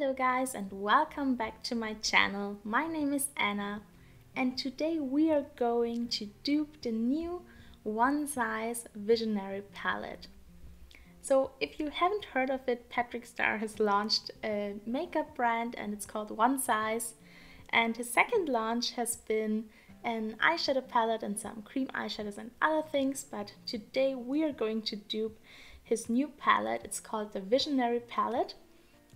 Hello guys and welcome back to my channel. My name is Anna and today we are going to dupe the new One Size Visionary palette. So if you haven't heard of it, Patrick Starrr has launched a makeup brand and it's called One Size, and his second launch has been an eyeshadow palette and some cream eyeshadows and other things, but today we are going to dupe his new palette. It's called the Visionary palette.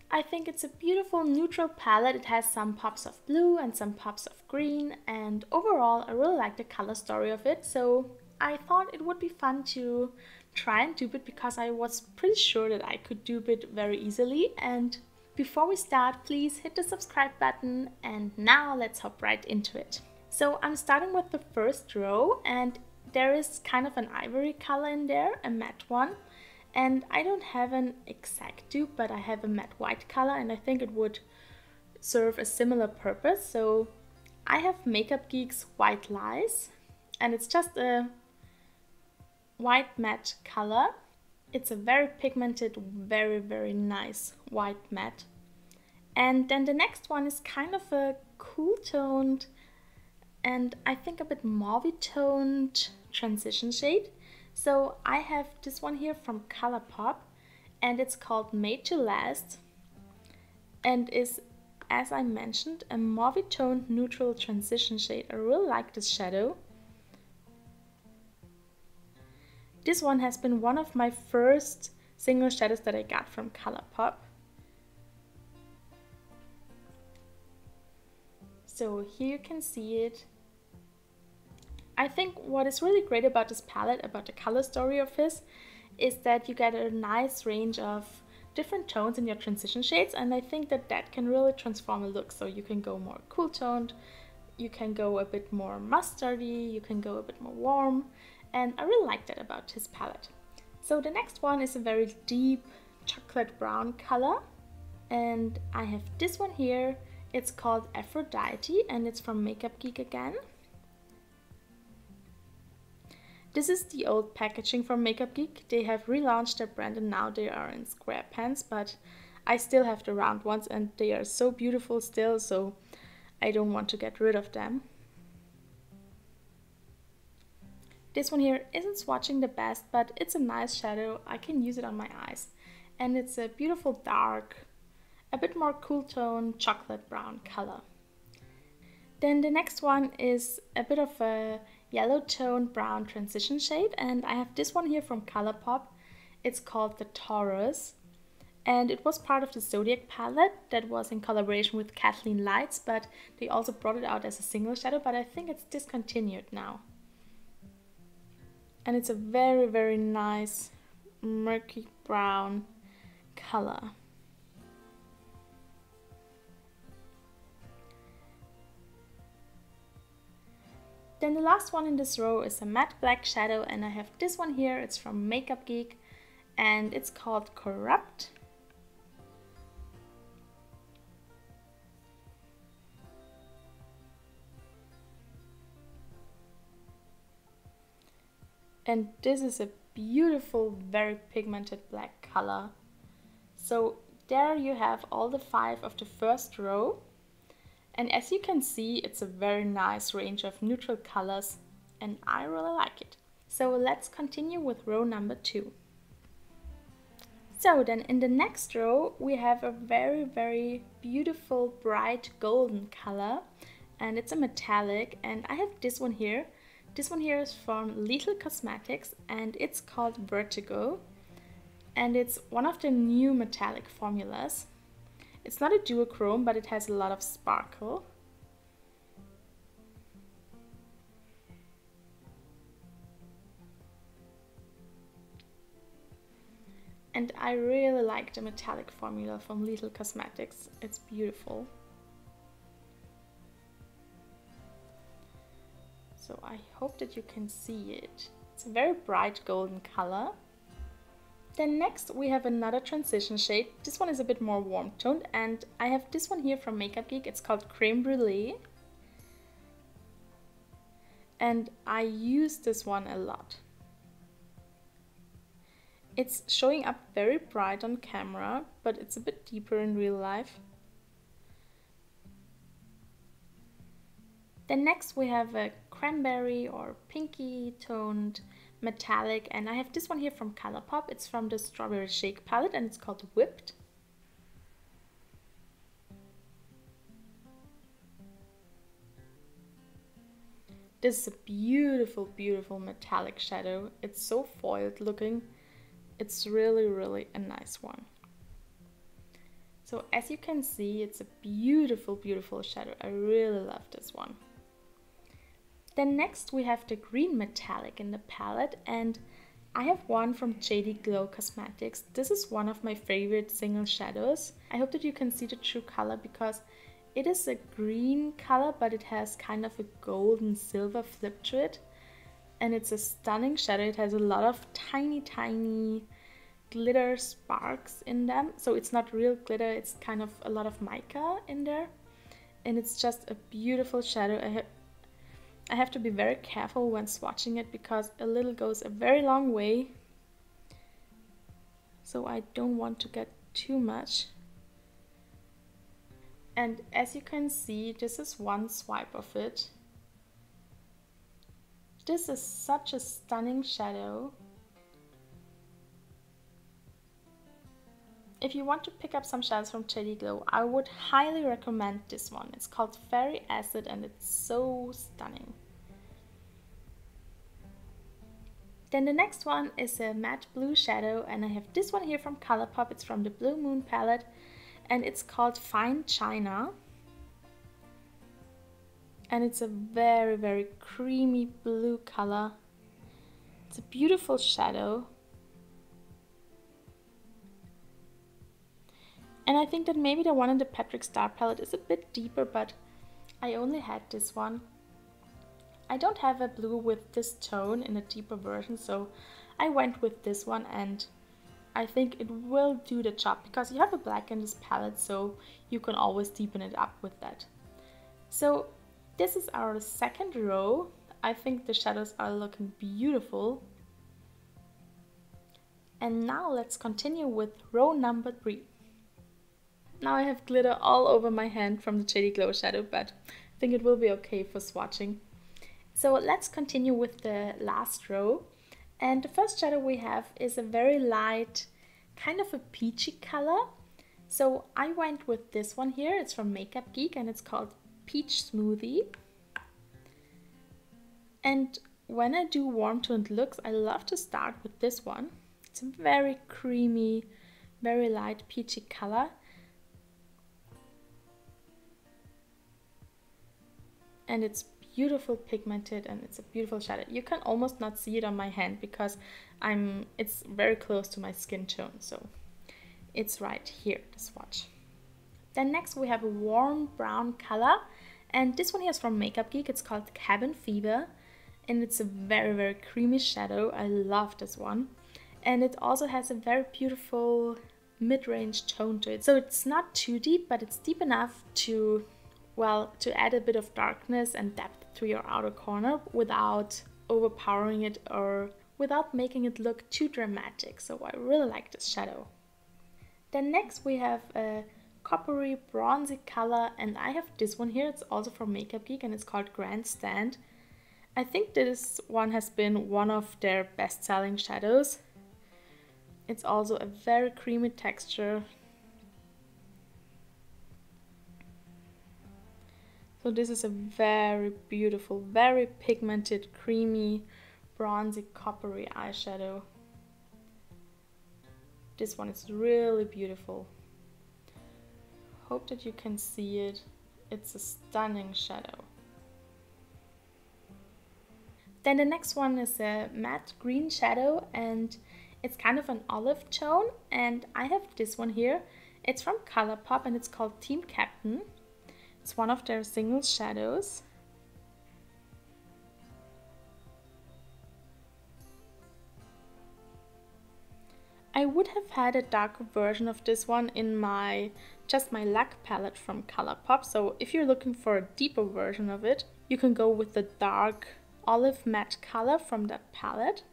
I think it's a beautiful neutral palette. It has some pops of blue and some pops of green, and overall I really like the color story of it, so I thought it would be fun to try and dupe it because I was pretty sure that I could dupe it very easily. And before we start, please hit the subscribe button, and now let's hop right into it. So I'm starting with the first row, and there is kind of an ivory color in there, a matte one. And I don't have an exact dupe, but I have a matte white color and I think it would serve a similar purpose. So I have Makeup Geek's White Lies and it's just a white matte color. It's a very pigmented, very nice white matte. And then the next one is kind of a cool toned and I think a bit mauve toned transition shade. So I have this one here from ColourPop and it's called Made to Last and is, as I mentioned, a mauve toned neutral transition shade. I really like this shadow. This one has been one of my first single shadows that I got from ColourPop. So here you can see it. I think what is really great about this palette, about the color story of this, is that you get a nice range of different tones in your transition shades, and I think that that can really transform a look. So you can go more cool toned, you can go a bit more mustardy, you can go a bit more warm, and I really like that about his palette. So the next one is a very deep chocolate brown color, and I have this one here. It's called Aphrodite and it's from Makeup Geek again. This is the old packaging from Makeup Geek. They have relaunched their brand and now they are in square pans, but I still have the round ones and they are so beautiful still, so I don't want to get rid of them. This one here isn't swatching the best, but it's a nice shadow. I can use it on my eyes. And it's a beautiful dark, a bit more cool tone chocolate brown color. Then the next one is a bit of a yellow tone brown transition shade, and I have this one here from ColourPop. It's called the Taurus and it was part of the Zodiac palette that was in collaboration with Kathleen Lights, but they also brought it out as a single shadow, but I think it's discontinued now. And it's a very nice murky brown color. Then the last one in this row is a matte black shadow, and I have this one here. It's from Makeup Geek and it's called Corrupt. And this is a beautiful, very pigmented black color. So there you have all the 5 of the first row. And as you can see, it's a very nice range of neutral colors and I really like it. So let's continue with row number 2. So then in the next row we have a very beautiful bright golden color and it's a metallic, and I have this one here. This one here is from Lethal Cosmetics and it's called Vertigo and it's one of the new metallic formulas. It's not a duochrome, but it has a lot of sparkle. And I really like the metallic formula from Lethal Cosmetics. It's beautiful. So I hope that you can see it. It's a very bright golden color. Then next we have another transition shade. This one is a bit more warm toned and I have this one here from Makeup Geek. It's called Creme Brulee. And I use this one a lot. It's showing up very bright on camera, but it's a bit deeper in real life. Then next we have a cranberry or pinky toned metallic, and I have this one here from ColourPop. It's from the Strawberry Shake palette and it's called Whipped. This is a beautiful, beautiful metallic shadow. It's so foiled looking. It's really, really a nice one. So as you can see, it's a beautiful, beautiful shadow. I really love this one. Then next we have the green metallic in the palette, and I have one from JD Glow Cosmetics. This is one of my favorite single shadows. I hope that you can see the true color because it is a green color, but it has kind of a gold and silver flip to it. And it's a stunning shadow. It has a lot of tiny, tiny glitter sparks in them. So it's not real glitter, it's kind of a lot of mica in there. And it's just a beautiful shadow. I have to be very careful when swatching it because a little goes a very long way. So I don't want to get too much. And as you can see, this is one swipe of it. This is such a stunning shadow. If you want to pick up some shadows from JD Glow, I would highly recommend this one. It's called Fairy Acid and it's so stunning. Then the next one is a matte blue shadow, and I have this one here from ColourPop. It's from the Blue Moon palette and it's called Fine China. And it's a very, very creamy blue color. It's a beautiful shadow. And I think that maybe the one in the Patrick Starrr palette is a bit deeper, but I only had this one. I don't have a blue with this tone in a deeper version, so I went with this one, and I think it will do the job because you have a black in this palette, so you can always deepen it up with that. So this is our second row. I think the shadows are looking beautiful. And now let's continue with row number 3. Now I have glitter all over my hand from the JD Glow shadow, but I think it will be okay for swatching. So let's continue with the last row. And the first shadow we have is a very light, kind of a peachy color. So I went with this one here. It's from Makeup Geek and it's called Peach Smoothie. And when I do warm toned looks, I love to start with this one. It's a very creamy, very light peachy color. And it's beautiful pigmented and it's a beautiful shadow. You can almost not see it on my hand because it's very close to my skin tone, so it's right here, the swatch. Then next we have a warm brown color, and this one here is from Makeup Geek. It's called Cabin Fever and it's a very, very creamy shadow. I love this one, and it also has a very beautiful mid-range tone to it. So it's not too deep, but it's deep enough to, well, to add a bit of darkness and depth to your outer corner without overpowering it or without making it look too dramatic. So I really like this shadow. Then next we have a coppery bronzy color, and I have this one here. It's also from Makeup Geek and it's called Grandstand. I think this one has been one of their best-selling shadows. It's also a very creamy texture. So this is a very beautiful, very pigmented, creamy, bronzy, coppery eyeshadow. This one is really beautiful. Hope that you can see it. It's a stunning shadow. Then the next one is a matte green shadow, and it's kind of an olive tone, and I have this one here. It's from ColourPop and it's called Team Captain. It's one of their single shadows. I would have had a darker version of this one in my Luck palette from ColourPop. So if you're looking for a deeper version of it, you can go with the dark olive matte color from that palette.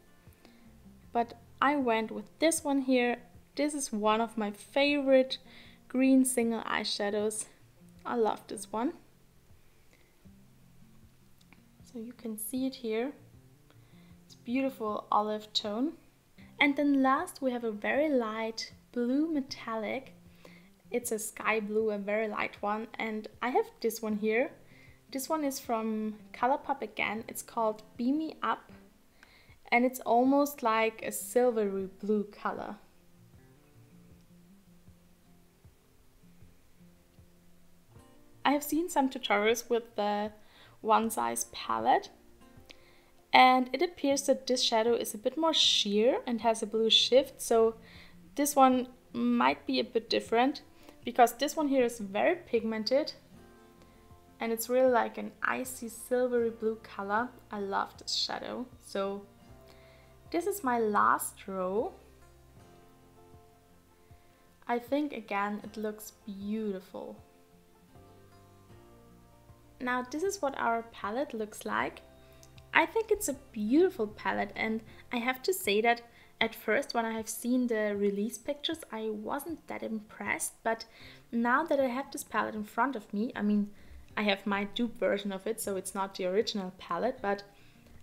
But I went with this one here. This is one of my favorite green single eyeshadows. I love this one. So you can see it here. It's beautiful olive tone. And then last we have a very light blue metallic. It's a sky blue, a very light one, and I have this one here. This one is from ColourPop again. It's called Beam Me Up, and it's almost like a silvery blue color. I have seen some tutorials with the one size palette, and it appears that this shadow is a bit more sheer and has a blue shift, so this one might be a bit different because this one here is very pigmented and it's really like an icy silvery blue color. I love this shadow. So this is my last row. I think again it looks beautiful. Now this is what our palette looks like. I think it's a beautiful palette, and I have to say that at first when I have seen the release pictures I wasn't that impressed, but now that I have this palette in front of me, I mean I have my dupe version of it, so it's not the original palette, but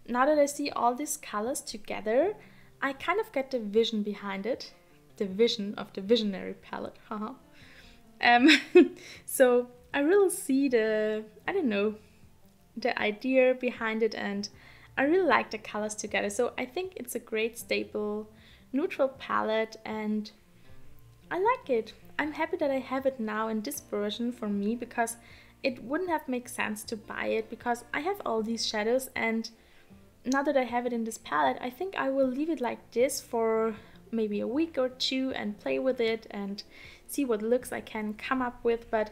now that I see all these colors together I kind of get the vision behind it, the vision of the visionary palette, haha. So I really see the, I don't know, the idea behind it, and I really like the colors together. So I think it's a great staple neutral palette and I like it. I'm happy that I have it now in this version for me, because it wouldn't have made sense to buy it because I have all these shadows, and now that I have it in this palette I think I will leave it like this for maybe a week or two and play with it and see what looks I can come up with. But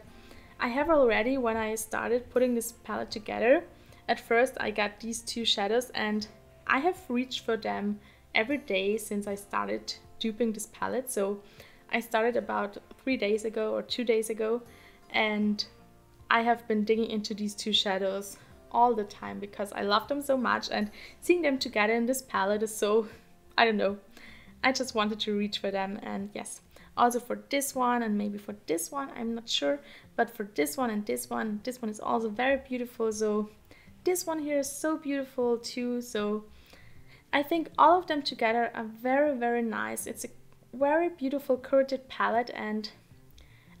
I have already, when I started putting this palette together, at first I got these two shadows and I have reached for them every day since I started duping this palette. So I started about 3 days ago or 2 days ago, and I have been digging into these two shadows all the time because I love them so much, and seeing them together in this palette is so, I don't know, I just wanted to reach for them. And yes, also for this one and maybe for this one, I'm not sure, but for this one and this one is also very beautiful. So this one here is so beautiful too. So I think all of them together are very, very nice. It's a very beautiful curated palette, and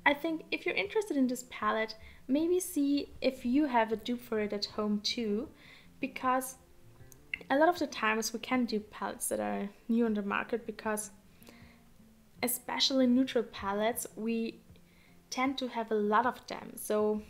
I think if you're interested in this palette, maybe see if you have a dupe for it at home too, because a lot of the times we can dupe palettes that are new on the market, because especially neutral palettes, we tend to have a lot of them. So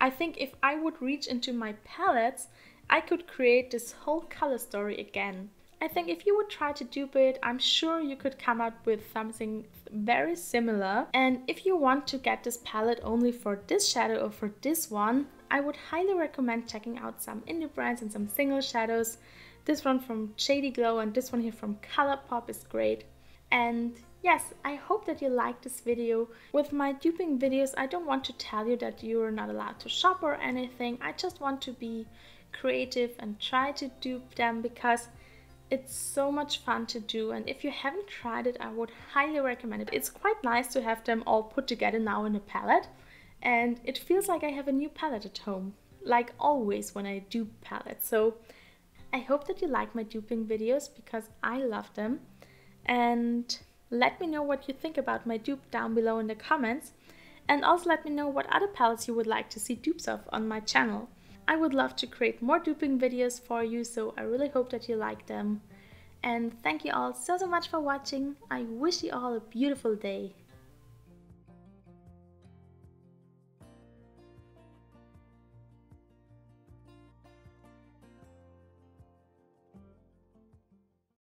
I think if I would reach into my palettes, I could create this whole color story again. I think if you would try to dupe it, I'm sure you could come up with something very similar. And if you want to get this palette only for this shadow or for this one, I would highly recommend checking out some indie brands and some single shadows. This one from Shady Glow and this one here from ColourPop is great. And yes, I hope that you liked this video. With my duping videos, I don't want to tell you that you are not allowed to shop or anything. I just want to be creative and try to dupe them because it's so much fun to do, and if you haven't tried it, I would highly recommend it. It's quite nice to have them all put together now in a palette, and it feels like I have a new palette at home, like always when I dupe palettes. So I hope that you like my duping videos because I love them, and let me know what you think about my dupe down below in the comments, and also let me know what other palettes you would like to see dupes of on my channel. I would love to create more duping videos for you, so I really hope that you like them. And thank you all so much for watching. I wish you all a beautiful day.